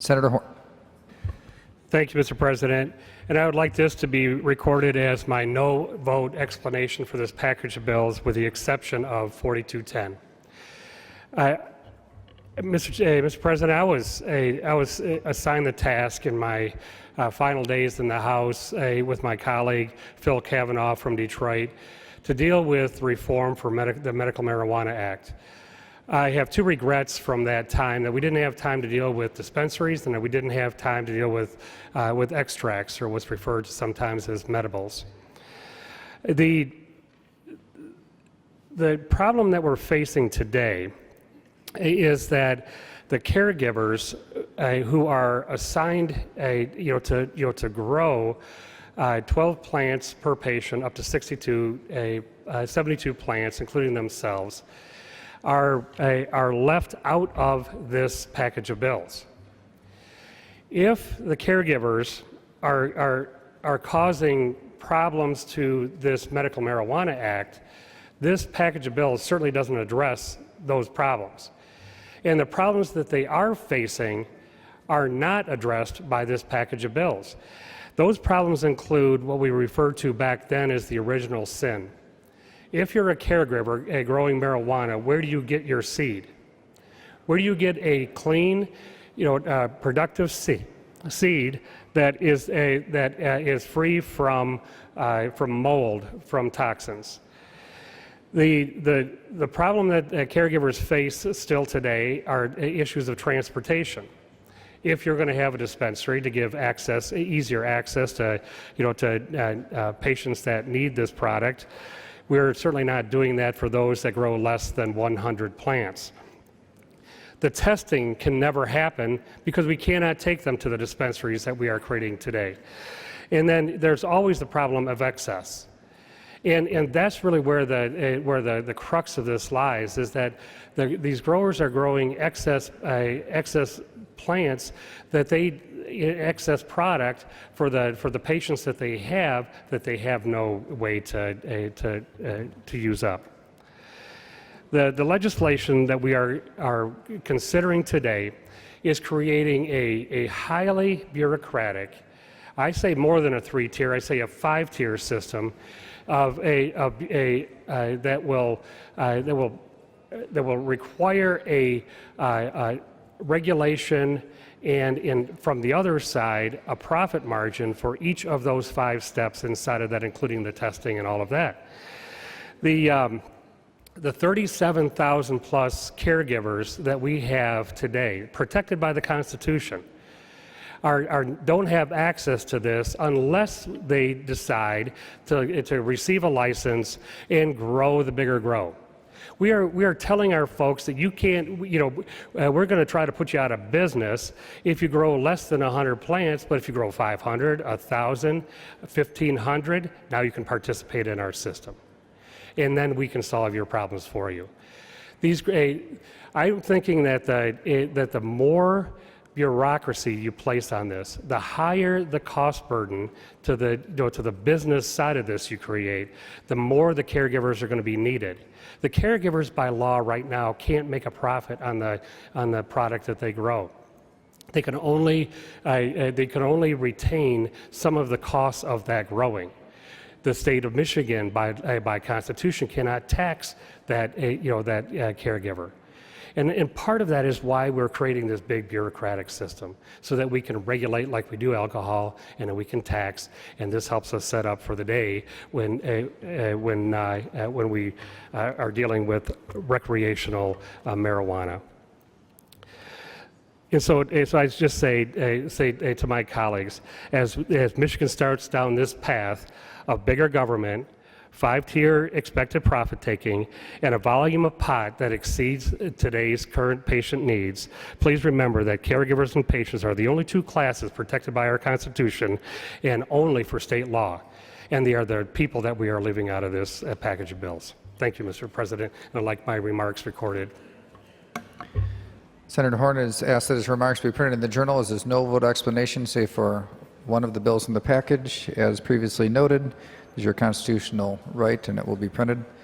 Senator Horn. Thank you, Mr. President. And I would like this to be recorded as my no vote explanation for this package of bills, with the exception of 4210. Mr. President, I was assigned the task in my final days in the House with my colleague Phil Kavanaugh from Detroit to deal with reform for the Medical Marijuana Act. I have two regrets from that time: that we didn't have time to deal with dispensaries, and that we didn't have time to deal with extracts, or what's referred to sometimes as medibles. The problem that we're facing today is that the caregivers who are assigned to grow 12 plants per patient, up to 72 plants, including themselves, are left out of this package of bills. If the caregivers are causing problems to this Medical Marijuana Act, this package of bills certainly doesn't address those problems. And the problems that they are facing are not addressed by this package of bills. Those problems include what we referred to back then as the original sin. If you're a caregiver growing marijuana, where do you get your seed? Where do you get a clean, productive seed that is free from mold, from toxins? The problem that caregivers face still today are issues of transportation. If you're going to have a dispensary to give easier access to patients that need this product, we're certainly not doing that for those that grow less than 100 plants. The testing can never happen because we cannot take them to the dispensaries that we are creating today. And then there's always the problem of excess. And that's really where the crux of this lies, is that these growers are growing excess plants, excess product for the patients that they have no way to use up. The legislation that we are considering today is creating a highly bureaucratic, I say more than a 3-tier, I say a 5-tier system that will require a regulation, and from the other side, a profit margin for each of those 5 steps inside of that, including the testing and all of that. The 37,000 plus caregivers that we have today, protected by the Constitution, don't have access to this unless they decide to receive a license and grow the bigger grow. We are telling our folks that you can't, we're going to try to put you out of business if you grow less than 100 plants, but if you grow 500, 1,000, 1,500, now you can participate in our system. And then we can solve your problems for you. I'm thinking that the more bureaucracy you place on this, the higher the cost burden to the business side of this you create, the more the caregivers are going to be needed. The caregivers by law right now can't make a profit on the product that they grow. They can only retain some of the costs of that growing. The state of Michigan, by Constitution, cannot tax that caregiver. And part of that is why we're creating this big bureaucratic system, so that we can regulate like we do alcohol, and then we can tax, and this helps us set up for the day when we are dealing with recreational marijuana. And so I just say to my colleagues, as Michigan starts down this path of bigger government, 5-tier expected profit taking, and a volume of pot that exceeds today's current patient needs, please remember that caregivers and patients are the only 2 classes protected by our Constitution and only for state law. And they are the people that we are leaving out of this package of bills. Thank you, Mr. President, and I'd like my remarks recorded. Senator Horn has asked that his remarks be printed in the Journal as his no vote explanation, save for one of the bills in the package. As previously noted, is your constitutional right, and it will be printed.